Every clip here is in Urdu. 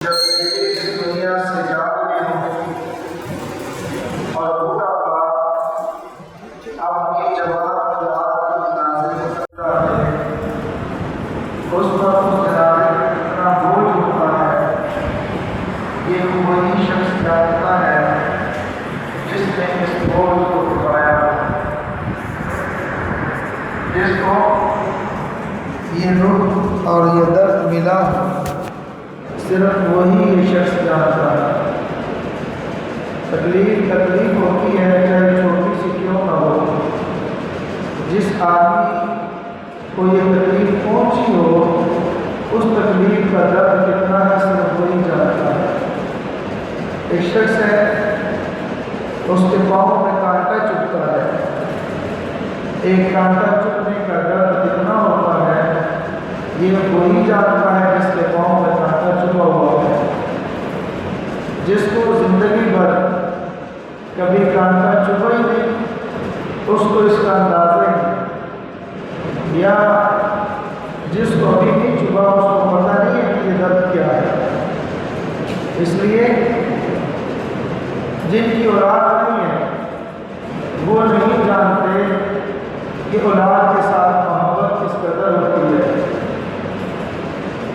جب بیٹے اس دنیا سے جا رہے ہوں اور بوڑھا باپ اپنی جوان اولاد کو نازل کرتا ہے، اس پر اس جنازے کا کتنا بوجھ ہوتا ہے، یہ وہی شخص جانتا ہے جس نے اس بوجھ کو اٹھایا، جس کو یہ روح اور یہ درد ملا، صرف وہی یہ شخص جانتا ہے۔ تکلیف ہوتی ہے، چاہے چھوٹی سی کیوں نہ ہو۔ جس آدمی کو یہ تکلیف پہنچی ہو، اس تکلیف کا درد کتنا ہے صرف وہی جانتا ہے۔ ایک شخص ہے، اس کے پاؤں میں کانٹا چبھتا ہے، ایک کانٹا چبھنے کا درد کتنا ہوتا ہے یہ وہی جانتا ہے جس کے پاؤں میں کانٹا چبھا ہوا ہے۔ جس کو زندگی بھر کبھی کانٹا چبھا ہی نہیں، اس کو اس کا اندازہ ہی نہیں، یا جس کو ابھی نہیں چبھا اس کو پتہ نہیں ہے کہ یہ درد کیا ہے۔ اس لیے جن کی اولاد نہیں ہے وہ نہیں جانتے کہ اولاد کے ساتھ محبت کس قدر ہوتی ہے،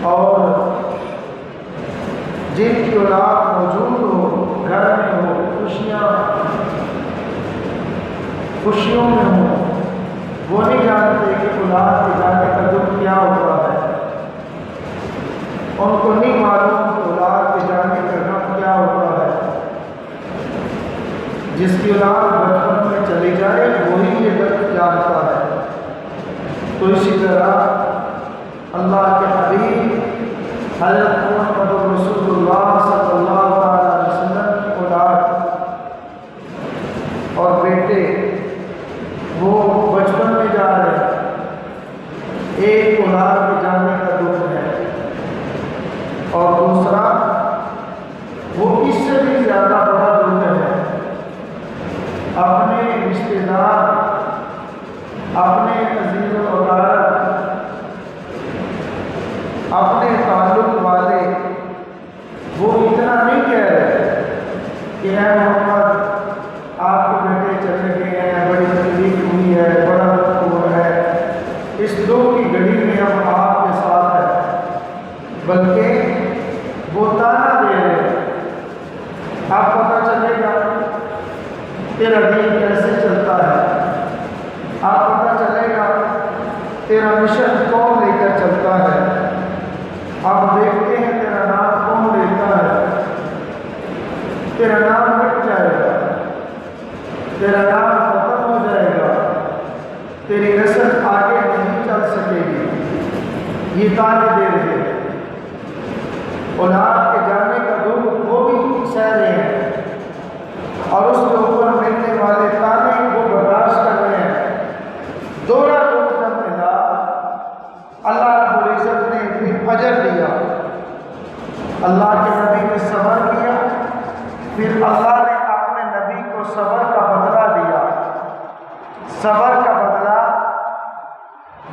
اور جن کی اولاد موجود ہو، گھر میں ہو، خوشیوں میں ہو، وہ نہیں جانتے کہ اولاد کے جانے کا دکھ کیا ہوتا ہے۔ ان کو نہیں معلوم کہ اولاد کے جانے کا غم کیا ہوتا ہے۔ جس کی اولاد بچپن میں چلی جائے وہی یہ درد جانتا ہے۔ تو اسی طرح اللہ کے حبیب حضرت محمد رسول اللہ صلی اللہ علیہ وسلم کی اولاد اور بیٹے وہ بچپن میں جا رہے ہیں، ایک اولاد کے جانے کا دکھ ہے، اور دوسرا وہ اس سے بھی زیادہ بڑا دکھ ہے اپنے رشتے دار، اپنے عزیز و اقارب، اپنے تعلق والے وہ اتنا نہیں کہہ رہے کہ اے محمد آپ کے بیٹے چلے گئے ہیں، بڑی تکلیف ہوئی ہے، بڑا دکھ ہوا ہے، اس دکھ کی گھڑی میں ہم آپ کے ساتھ ہیں، بلکہ وہ تانا دے رہے ہیں۔ آپ پتہ چلے گا تیرا دین کیسے چلتا ہے، آپ پتہ چلے گا تیرا مشن کون لے کر چلتا ہے، آپ دیکھتے ہیں تیرا نام کون لیتا ہے، تیرا نام مٹ جائے گا، تیرا نام ختم ہو جائے گا، تیری نسل آگے نہیں چل سکے گی۔ یہ تانے دے رہے ہیں، اولاد کے جانے کا دکھ وہ بھی سہ رہے ہیں، اور اس کے اوپر ملنے والے تانے وہ برداشت کر رہے ہیں۔ دوہرا دکھ جب ملا، اللہ رب العزت نے پھر اجر دیا، اللہ کے نبی نے صبر کیا، پھر اللہ نے اپنے نبی کو صبر کا بدلہ دیا۔ صبر کا بدلہ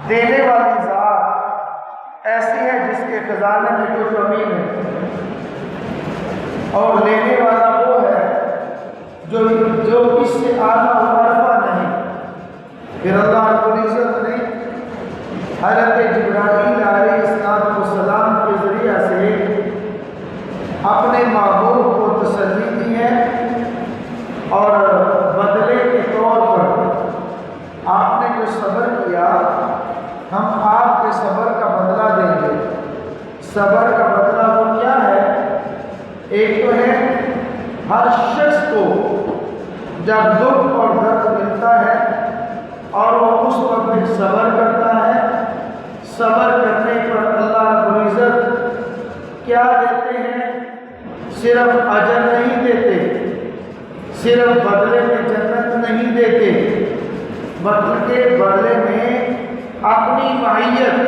دینے والی ذات ایسی ہے جس کے خزانے میں کوئی کمی نہیں، اور لینے والا وہ ہے جو اس سے اعلیٰ و مرفع نہیں۔ پھر اللہ رب العزت نے حضرت جبرائیل علیہ السلام کے ذریعہ سے اپنے محبوب کو تسلی دی ہے، اور بدلے کے طور پر آپ نے جو صبر کیا ہم آپ کے صبر کا بدلہ دیں گے۔ صبر کا بدلہ وہ کیا ہے؟ ایک تو ہے ہر شخص کو جب دکھ اور درد ملتا ہے اور وہ اس پر پھر صبر کرتا ہے، صبر کرنے پر اللہ رب العزت کیا دیتے ہیں؟ صرف اجر نہیں دیتے، صرف بدلے میں جنت نہیں دیتے، بلکہ بدلے میں اپنی معیت،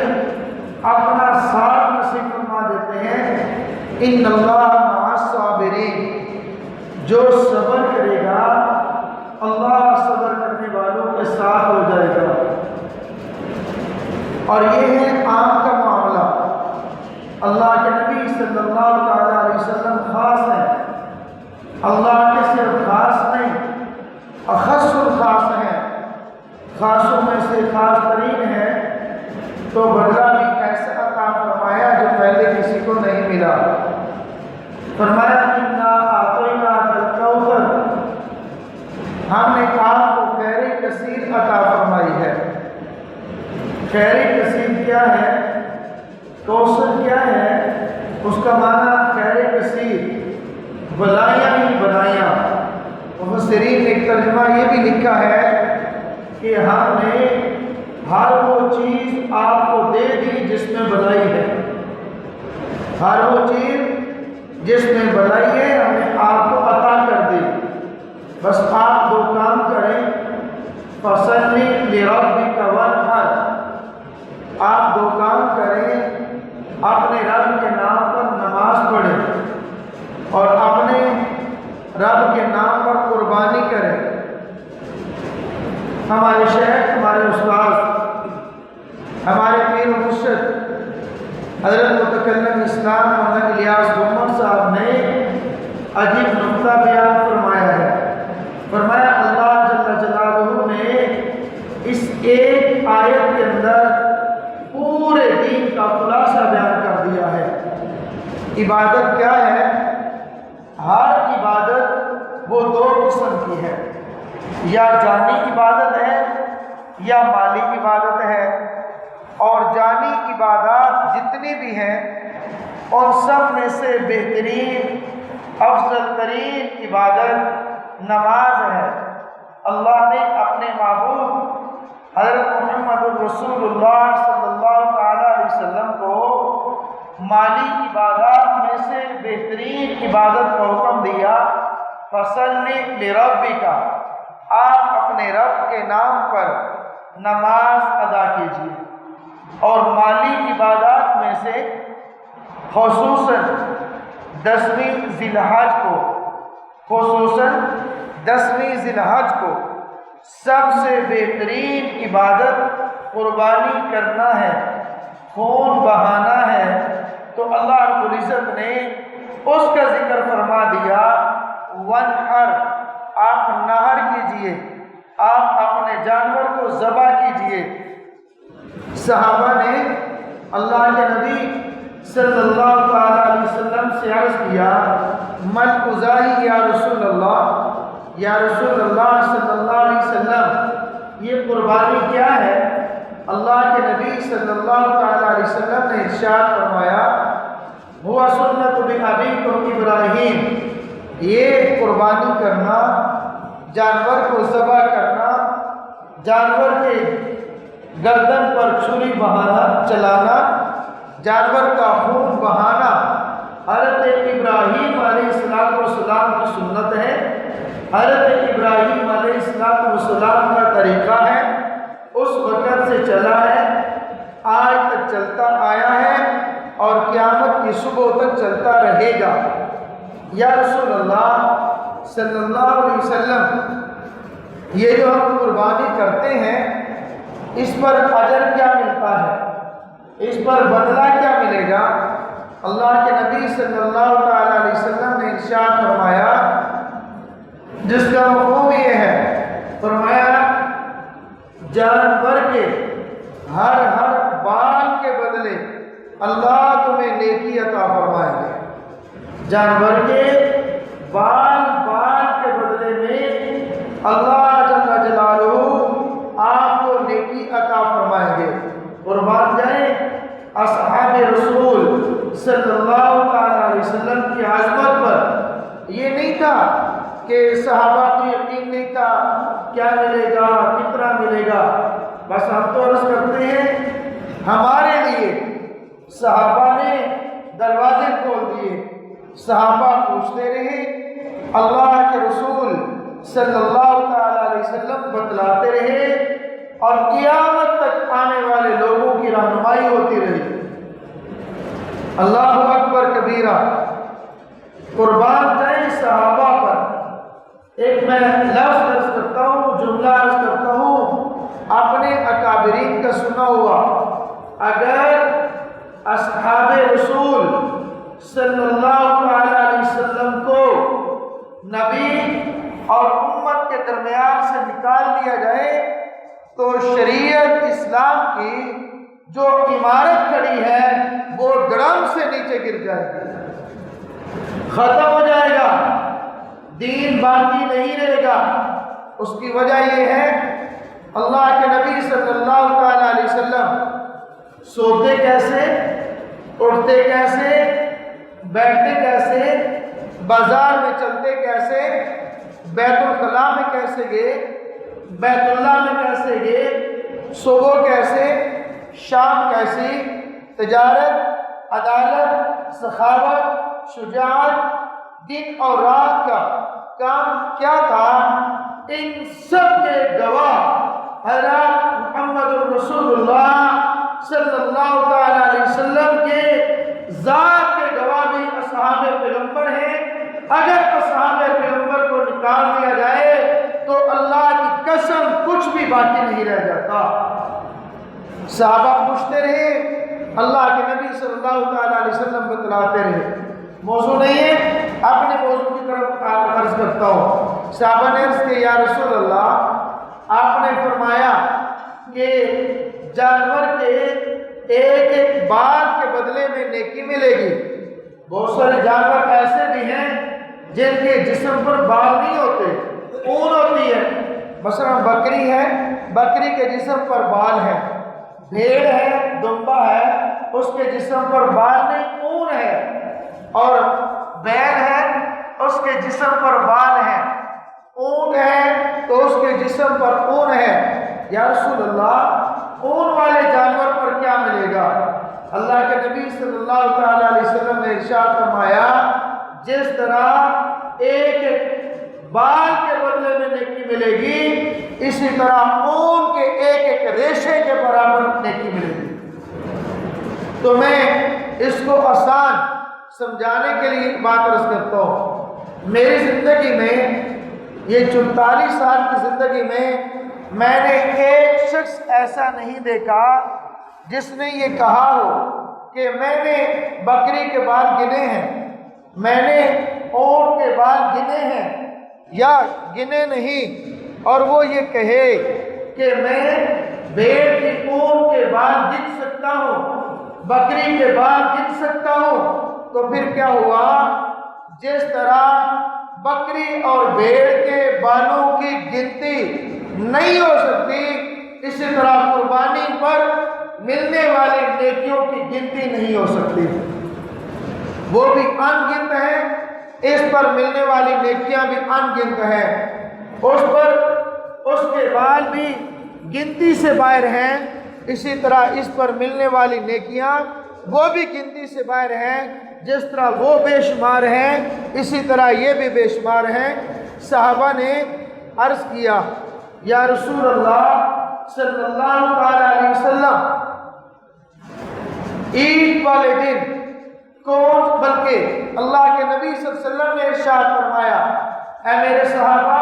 اپنا ساتھ نصیب فرما دیتے ہیں۔ ان اللہ مع الصابرین، جو صبر کرے گا اللہ صبر کرنے والوں کے ساتھ ہو جائے گا۔ اور یہ ہے عام کا معاملہ۔ اللہ کے نبی صلی اللہ تعالیٰ فرمایا اِنَّا أَعْطَيْنَاكَ الْكَوْثَرَ، ہم نے آپ کو خیر کثیر عطا فرمائی ہے۔ خیر کثیر کیا ہے؟ کوثر کیا ہے؟ اس کا معنی خیر کثیر، بلائیاں ہی بلائیاں۔ مفسرین نے ایک ترجمہ یہ بھی لکھا ہے کہ ہم نے ہر وہ چیز آپ کو دے دی جس میں بلائی ہے، ہر وہ چیز جس میں بلائی ہے ہم نے آپ کو عطا کر دی۔ بس آپ دو کام کریں، فَصَلِّ لِرَبِّكَ وَانْحَرْ، آپ دو کام کریں، اپنے رب کے نام پر نماز پڑھیں اور اپنے رب کے نام پر قربانی کریں۔ ہمارے شیخ، ہمارے استاد، ہمارے پیر و مرشد حضرت متکلم اسلام مولانا الیاس گومر صاحب نے عجیب نقطہ بیان فرمایا ہے۔ فرمایا اللہ جل جلالہ نے اس ایک آیت کے اندر پورے دین کا خلاصہ بیان کر دیا ہے۔ عبادت کیا ہے؟ ہر عبادت وہ دو قسم کی ہے، یا جانی عبادت ہے یا مالی عبادت ہے، اور جانی عبادات جتنی بھی ہیں ان سب میں سے بہترین افضل ترین عبادت نماز ہے۔ اللہ نے اپنے معبود حضرت محمد الرسول اللہ صلی اللہ علیہ وسلم کو مالی عبادات میں سے بہترین عبادت کا حکم دیا، فَصَلِّ لِرَبِّكَ، آپ اپنے رب کے نام پر نماز ادا کیجیے۔ اور مالی عبادات میں سے خصوصاً 10ویں ذی الحج کو، خصوصاً 10ویں ذی الحج کو سب سے بہترین عبادت قربانی کرنا ہے، خون بہانا ہے۔ تو اللہ رب العزت نے اس کا ذکر فرما دیا، وَانْحَرْ، آپ نہر کیجئے، آپ اپنے جانور کو ذبح کیجئے۔ صحابہ نے اللہ کے نبی صلی اللہ علیہ وسلم سے عرض کیا، مَنْ أُزَاحِي یا رسول اللہ، یا رسول اللہ صلی اللہ علیہ وسلم یہ قربانی کیا ہے؟ اللہ کے نبی صلی اللہ علیہ وسلم نے ارشاد فرمایا، ہوا سنت بِأَبِيكُمْ ابراہیم، یہ قربانی کرنا، جانور کو ذبح کرنا، جانور کے گردن پر چھری بہانا چلانا، جانور کا خون بہانا حضرت ابراہیم علیہ السلام کی سنت ہے، حضرت ابراہیم علیہ السلام کا طریقہ ہے، اس وقت سے چلا ہے، آج تک چلتا آیا ہے اور قیامت کی صبح تک چلتا رہے گا۔ یا رسول اللہ صلی اللہ علیہ وسلم، یہ جو ہم قربانی کرتے ہیں اس پر اجر کیا ملتا ہے؟ اس پر بدلہ کیا ملے گا؟ اللہ کے نبی صلی اللہ علیہ وسلم نے ارشاد فرمایا، جس کا مفہوم یہ ہے، فرمایا جانور کے ہر بال کے بدلے اللہ تمہیں نیکی عطا فرمائیں گے۔ جانور کے بال کے بدلے میں اللہ جل جلالہ آپ کو نیکی عطا فرمائیں گے۔ قربان جائیں اصحاب رسول صلی اللہ علیہ وسلم کی عظمت پر۔ یہ نہیں تھا کہ صحابہ کو یقین نہیں تھا کیا ملے گا، کتنا ملے گا، بس ہم تو عرض کرتے ہیں ہمارے لیے صحابہ نے دروازے کھول دیے، صحابہ پوچھتے رہے، اللہ کے رسول صلی اللہ علیہ وسلم بتلاتے رہے، اور قیامت تک آنے والے لوگوں کی رہنمائی ہوتی رہی۔ اللہ اکبر کبیرہ۔ قربان جائیں صحابہ پر۔ ایک میں لفظ عرض کرتا ہوں، جملہ عرض کرتا ہوں، اپنے اکابرین کا سنا ہوا، اگر اصحاب رسول صلی اللہ علیہ وسلم کو نبی اور امت کے درمیان سے نکال دیا جائے تو شریعت اسلام کی جو عمارت کھڑی ہے وہ درم سے نیچے گر جائے گی۔ ختم ہو جائے گا، دین باقی نہیں رہے گا۔ اس کی وجہ یہ ہے اللہ کے نبی صلی اللہ تعالیٰ علیہ وسلم سوتے کیسے، اٹھتے کیسے، بیٹھتے کیسے، بازار میں چلتے کیسے، بیت الخلاء میں کیسے گئے، بیت اللہ میں کیسے گئے، صبح کیسے، شام کیسی، تجارت، عدالت، سخاوت، شجاعت، دن اور رات کا کام کیا تھا، ان سب کے گواہ حضرت محمد الرسول اللہ صلی اللہ تعالیٰ علیہ وسلم کے ذات کے گواہ بھی اصحاب پیغمبر ہیں۔ اگر اصحاب پیغمبر کو نکال دیا جائے تو اللہ کی قسم کچھ بھی باقی نہیں رہ جاتا۔ صحابہ پوچھتے رہے، اللہ کے نبی صلی اللہ تعالیٰ علیہ وسلم بتلاتے رہے۔ موضوع نہیں ہے، اپنے موضوع کی طرف عرض کرتا ہوں۔ صحابہ نے عرض کہ یا رسول اللہ، آپ نے فرمایا کہ جانور کے ایک ایک بال کے بدلے میں نیکی ملے گی۔ بہت سارے جانور ایسے بھی ہیں جن کے جسم پر بال نہیں ہوتے، اون ہوتی ہے۔ مثلا بکری ہے، بکری کے جسم پر بال ہے۔ بھیڑ ہے، دمبا ہے، اس کے جسم پر بال نہیں، اون ہے۔ اور بیل ہے، اس کے جسم پر بال ہے۔ اونٹ ہے تو اس کے جسم پر اون ہے۔ یا رسول اللہ، اون والے جانور پر کیا ملے گا؟ اللہ کے نبی صلی اللہ تعالیٰ علیہ وسلم نے ارشاد فرمایا، جس طرح ایک ایک بال کے بدلے میں نیکی ملے گی، اسی طرح اون کے ایک ایک ریشے کے برابر نیکی ملے گی۔ تو میں اس کو آسان سمجھانے کے لیے ایک بات عرض کرتا ہوں۔ میری زندگی میں، یہ 44 سال کی زندگی میں نے ایک شخص ایسا نہیں دیکھا جس نے یہ کہا ہو کہ میں نے بکری کے بال گنے ہیں، میں نے اونٹ کے بال گنے ہیں یا گنے نہیں، اور وہ یہ کہے کہ میں بھیڑ کی اونٹ کے بال گن سکتا ہوں، بکری کے بال گن سکتا ہوں۔ تو پھر کیا ہوا؟ جس طرح بکری اور بھیڑ کے بالوں کی گنتی نہیں ہو سکتی، اسی طرح قربانی پر ملنے والی نیکیوں کی گنتی نہیں ہو سکتی۔ وہ بھی ان گنت ہے، اس پر ملنے والی نیکیاں بھی ان گنت ہیں۔ اس کے بال بھی گنتی سے باہر ہیں، اسی طرح اس پر ملنے والی نیکیاں وہ بھی گنتی سے باہر ہیں۔ جس طرح وہ بے شمار ہیں، اسی طرح یہ بھی بے شمار ہیں۔ صحابہ نے عرض کیا، یا رسول اللہ صلی اللہ تعالیٰ علیہ وسلم، عید والے دن کون، بلکہ اللہ کے نبی صلی اللہ علیہ وسلم نے ارشاد فرمایا، اے میرے صحابہ،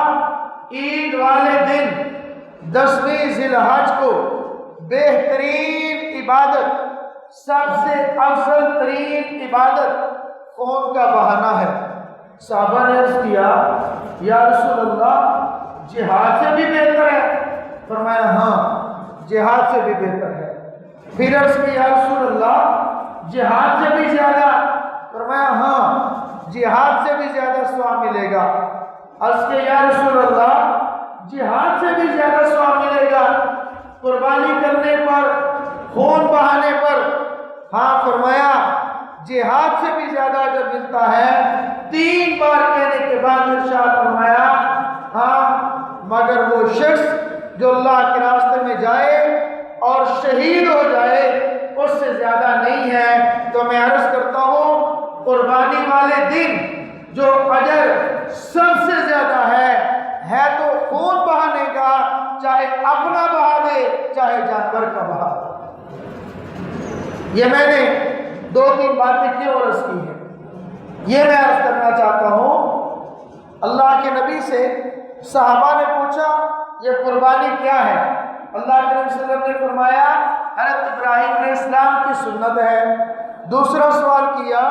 عید والے دن 10ویں ذی الحج کو بہترین عبادت، سب سے افضل ترین عبادت کون کا بہانہ ہے؟ صحابہ نے عرض کیا، یا رسول اللہ، جہاد سے بھی بہتر ہے؟ فرمایا ہاں، جہاد سے بھی بہتر ہے۔ پھر عرض کیا، یا رسول اللہ، جہاد سے بھی زیادہ؟ فرمایا ہاں، جہاد سے بھی زیادہ ثواب ملے گا۔ عرض کیا، یا رسول اللہ، جہاد سے بھی زیادہ ثواب ملے گا قربانی کرنے پر، خون بہانے پر؟ ہاں۔ فرمایا جہاد سے بھی زیادہ اجر ملتا ہے۔ 3 بار کہنے کے بعد ارشاد فرمایا، ہاں، مگر وہ شخص جو اللہ کے راستے میں جائے اور شہید ہو جائے، اس سے زیادہ نہیں ہے۔ تو میں عرض کرتا ہوں، قربانی والے دن جو اجر سب سے زیادہ ہے تو خون بہانے کا، چاہے اپنا بہا دے چاہے جانور کا بہا دے۔ یہ میں نے 2-3 باتیں کیوں عرض کی ہیں، یہ میں عرض کرنا چاہتا ہوں۔ اللہ کے نبی سے صحابہ نے پوچھا، یہ قربانی کیا ہے؟ اللہ کے نبی صلی اللہ علیہ وسلم نے فرمایا، حضرت ابراہیم علیہ السلام کی سنت ہے۔ دوسرا سوال کیا،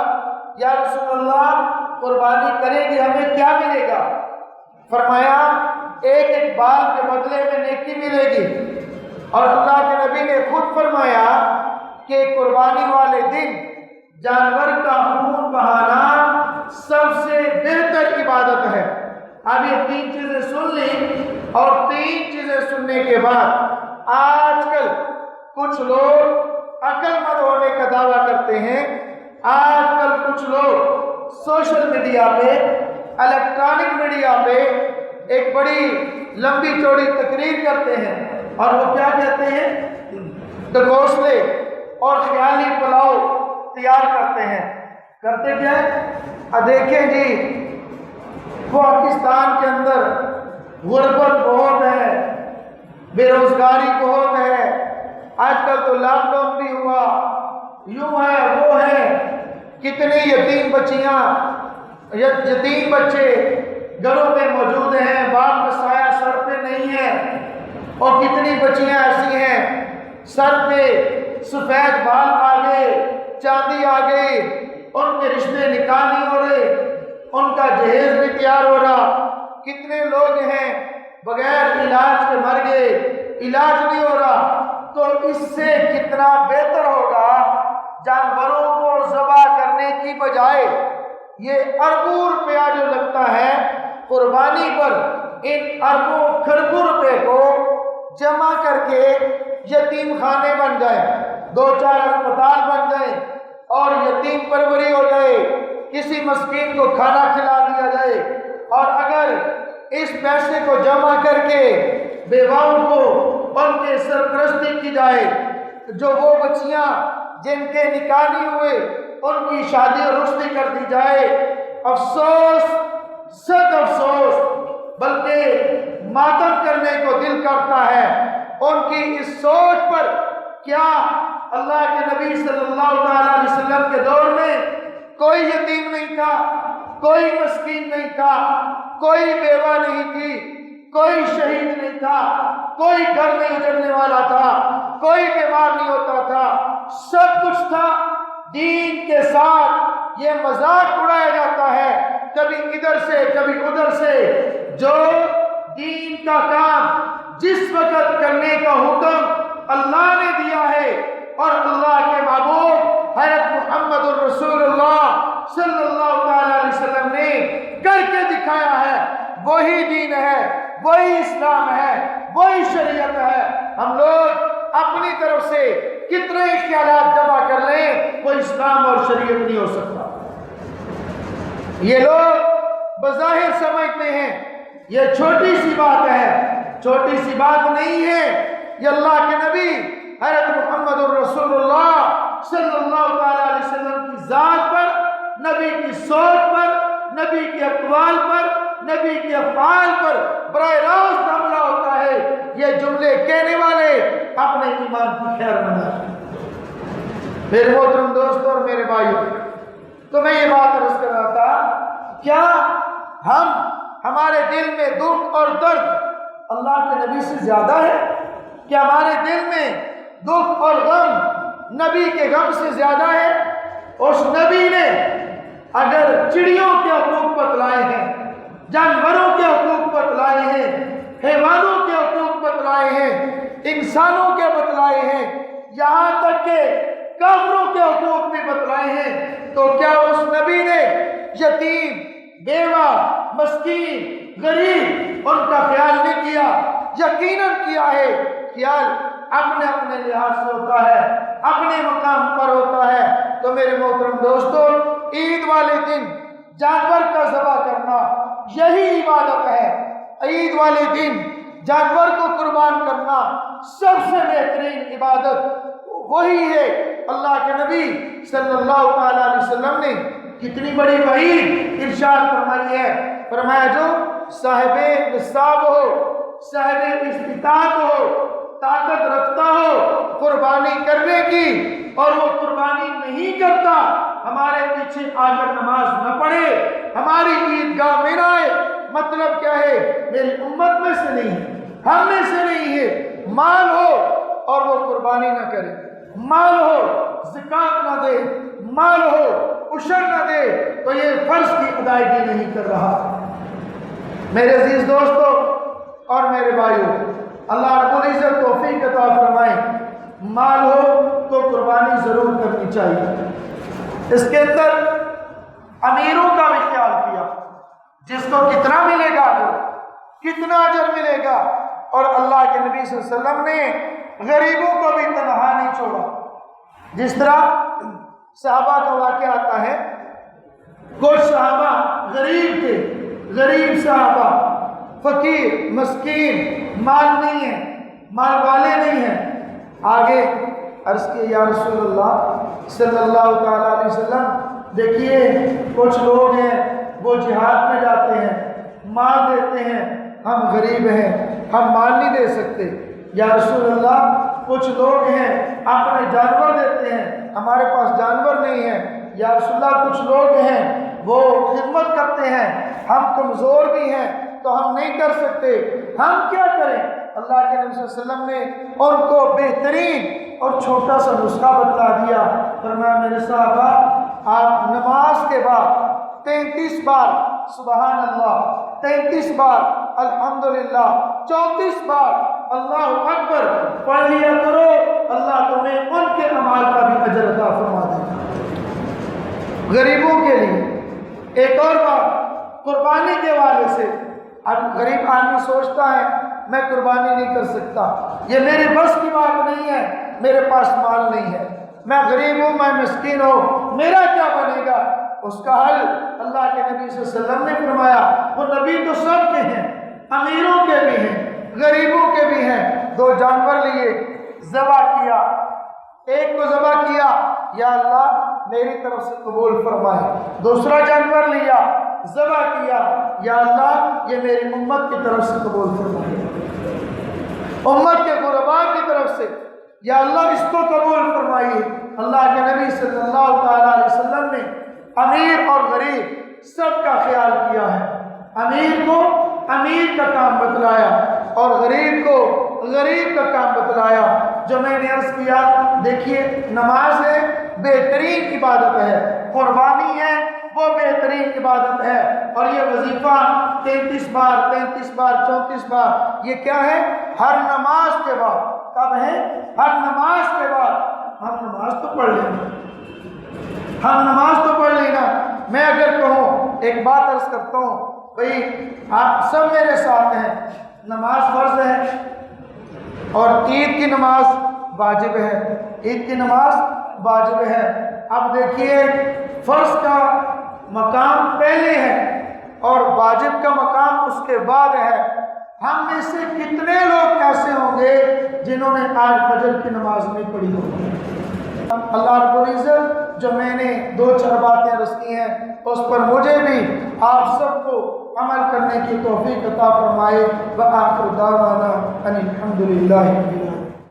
یا رسول اللہ، قربانی کریں گے ہمیں کیا ملے گا؟ فرمایا ایک ایک بال کے بدلے میں نیکی ملے گی۔ اور اللہ کے نبی نے خود فرمایا کہ قربانی والے دن جانور کا خون بہانا سب عبادت ہے۔ اب یہ 3 چیزیں سن لی، اور 3 چیزیں سننے کے بعد آج کل کچھ لوگ عقل مند ہونے کا دعویٰ کرتے ہیں، آج کل کچھ لوگ سوشل میڈیا پہ، الیکٹرانک میڈیا پہ ایک بڑی لمبی چوڑی تقریر کرتے ہیں، اور وہ کیا کہتے ہیں؟ ڈگوسلے اور خیالی پلاؤ تیار کرتے ہیں۔ کرتے کیا ہے؟ دیکھیں جی، پاکستان کے اندر غربت بہت ہے، بے روزگاری بہت ہے، آج کل تو لاک ڈاؤن بھی ہوا، یوں ہے وہ ہے، کتنے یتیم بچیاں، یتیم بچے گھروں میں موجود ہیں، باپ کا سایہ سر پہ نہیں ہے، اور کتنی بچیاں ایسی ہیں سر پہ سفید بال آ گئے، چاندی آ گئی، ان کے رشتے نکاح نہیں ہو رہے، ان کا جہیز بھی تیار ہو رہا، کتنے لوگ ہیں بغیر علاج کے مر گئے، علاج نہیں ہو رہا۔ تو اس سے کتنا بہتر ہوگا جانوروں کو ذبح کرنے کی بجائے یہ اربوں روپیہ جو لگتا ہے قربانی پر، ان اربوں کھربوں روپے کو جمع کر کے یتیم خانے بن جائے، 2-4 اسپتال بن جائے، اور یتیم پروری ہو جائے، کسی مسکین کو کھانا کھلا دیا جائے، اور اگر اس پیسے کو جمع کر کے بیواؤں کو ان کے سرپرستی کی جائے، جو وہ بچیاں جن کے نکاح نہیں ہوئے ان کی شادی اور رشتے کر دی جائے، افسوس، سخت افسوس، بلکہ ماتم کرنے کو دل کرتا ہے ان کی اس سوچ پر۔ کیا اللہ کے نبی صلی اللہ علیہ وسلم کے دور میں کوئی یتیم نہیں تھا، کوئی مسکین نہیں تھا، کوئی بیوہ نہیں تھی، کوئی شہید نہیں تھا، کوئی گھر نہیں اجڑنے والا تھا، کوئی بیمار نہیں ہوتا تھا، سب کچھ تھا۔ دین کے ساتھ یہ مذاق اڑایا جاتا ہے، کبھی ادھر سے کبھی ادھر سے۔ جو دین کا کام جس وقت کرنے کا حکم اللہ نے دیا ہے اور اللہ کے محبوب حضرت محمد الرسول اللہ صلی اللہ علیہ وسلم نے کر کے دکھایا ہے، وہی دین ہے، وہی اسلام ہے، وہی شریعت ہے۔ ہم لوگ اپنی طرف سے کتنے خیالات جمع کر لیں، وہ اسلام اور شریعت نہیں ہو سکتا۔ یہ لوگ بظاہر سمجھتے ہیں یہ چھوٹی سی بات ہے، چھوٹی سی بات نہیں ہے۔ یہ اللہ کے نبی حضرت محمد الرسول اللہ صلی اللہ علیہ وسلم کی ذات پر، نبی کی سوچ پر، نبی کے اقوال پر، نبی کے افعال پر براہ راست حملہ ہوتا ہے۔ یہ جملے کہنے والے اپنے ایمان کی خیر منائیں۔ میرے محترم دوستوں اور میرے بھائیوں، تو میں یہ بات عرض کر رہا تھا، کیا ہمارے دل میں دکھ اور درد اللہ کے نبی سے زیادہ ہے؟ کیا ہمارے دل میں دکھ اور غم نبی کے غم سے زیادہ ہے؟ اس نبی نے اگر چڑیوں کے حقوق بتلائے ہیں، جانوروں کے حقوق بتلائے ہیں، حیوانوں کے حقوق بتلائے ہیں، انسانوں کے بتلائے ہیں، یہاں تک کہ کافروں کے حقوق بھی بتلائے ہیں، تو کیا اس نبی نے یتیم، بیوہ، مسکین، غریب ان کا خیال نہیں کیا؟ یقیناً کیا ہے۔ خیال اپنے اپنے لحاظ سے ہوتا ہے، اپنے مقام پر ہوتا ہے۔ تو میرے محترم دوستوں، عید والے دن جانور کا ذبح کرنا یہی عبادت ہے۔ عید والے دن جانور کو قربان کرنا سب سے بہترین عبادت وہی ہے۔ اللہ کے نبی صلی اللہ تعالیٰ علیہ وسلم نے کتنی بڑی وعید ارشاد فرمائی ہے، فرمایا جو صاحب نصاب ہو، صاحب استطاعت ہو، طاقت رکھتا ہو قربانی کرنے کی، اور وہ قربانی نہیں کرتا، ہمارے پیچھے آ کر نماز نہ پڑھے، ہماری عیدگاہ میں نہ آئے۔ مطلب کیا ہے؟ میری امت میں سے نہیں ہے، ہم میں سے نہیں ہے۔ مال ہو اور وہ قربانی نہ کرے، مال ہو زکوٰۃ نہ دے، مال ہو عشر نہ دے، تو یہ فرض کی ادائیگی نہیں کر رہا۔ میرے عزیز دوستوں اور میرے بھائیوں، اللہ رب العزت توفیق عطا فرمائے، مال ہو تو قربانی ضرور کرنی چاہیے۔ اس کے اندر امیروں کا بھی خیال کیا، جس کو کتنا ملے گا اجر، کتنا اجر ملے گا۔ اور اللہ کے نبی صلی اللہ علیہ وسلم نے غریبوں کو بھی تنہا نہیں چھوڑا۔ جس طرح صحابہ کا واقعہ آتا ہے، کچھ صحابہ غریب تھے، غریب صحابہ، فقیر، مسکین، مال نہیں ہے، مال والے نہیں ہیں۔ آگے عرض کیا یا رسول اللہ صلی اللہ تعالیٰ علیہ وسلم، دیکھیے کچھ لوگ ہیں وہ جہاد میں جاتے ہیں، مال دیتے ہیں، ہم غریب ہیں، ہم مال نہیں دے سکتے۔ یا رسول اللہ کچھ لوگ ہیں اپنے جانور دیتے ہیں، ہمارے پاس جانور نہیں ہے۔ یا رسول اللہ کچھ لوگ ہیں وہ خدمت کرتے ہیں، ہم کمزور بھی ہیں تو ہم نہیں کر سکتے، ہم کیا کریں؟ اللہ کے نبی صلی اللہ علیہ وسلم نے ان کو بہترین اور چھوٹا سا نسخہ بتلا دیا۔ فرمایا میرے صحابہ، آپ نماز کے بعد 33 بار سبحان اللہ، 33 بار الحمدللہ، 34 بار اللہ اکبر پڑھ لیا کرو، اللہ تمہیں ان کے اعمال کا بھی اجر عطا فرما دے گا۔ غریبوں کے لیے ایک اور بات، قربانی کے حوالے سے، اب غریب آدمی سوچتا ہے میں قربانی نہیں کر سکتا، یہ میری بس کی بات نہیں ہے، میرے پاس مال نہیں ہے، میں غریب ہوں، میں مسکین ہوں، میرا کیا بنے گا؟ اس کا حل اللہ کے نبی صلی اللہ علیہ وسلم نے فرمایا۔ وہ نبی تو سب کے ہیں، امیروں کے بھی ہیں، غریبوں کے بھی ہیں۔ 2 جانور لیے، ذبح کیا، ایک کو ذبح کیا، یا اللہ میری طرف سے قبول فرمائے۔ دوسرا جانور لیا، ذبح کیا، یا اللہ یہ میری امت کی طرف سے قبول فرمائے، امت کے غرباء کی طرف سے، یا اللہ اس کو قبول فرمائیے۔ اللہ کے نبی صلی اللہ تعالیٰ علیہ وسلم نے امیر اور غریب سب کا خیال کیا ہے، امیر کو امیر کا کام بتلایا اور غریب کو غریب کا کام بتلایا۔ جو میں نے عرض کیا، دیکھیے نماز ہے بہترین عبادت ہے، قربانی ہے وہ بہترین عبادت ہے، اور یہ وظیفہ 33 بار 34 بار یہ کیا ہے؟ ہر نماز کے بعد۔ کب ہے؟ ہر نماز کے بعد۔ ہم نماز تو پڑھ لینا، ہم نماز تو پڑھ لینا۔ میں اگر کہوں، ایک بات عرض کرتا ہوں، بھئی آپ سب میرے ساتھ ہیں، نماز فرض ہے اور عید کی نماز واجب ہے، عید کی نماز واجب ہے۔ اب دیکھیے فرض کا مقام پہلے ہے اور واجب کا مقام اس کے بعد ہے۔ ہم میں سے کتنے لوگ ایسے ہوں گے جنہوں نے آج فجر کی نماز نہیں پڑھی ہوگی؟ اللہ رب العزت جو میں نے 2-4 باتیں عرض کی ہیں اس پر مجھے بھی آپ سب کو عمل کرنے کی توفیق عطا فرمائے۔ وآخر دعوانا ان الحمدللہ۔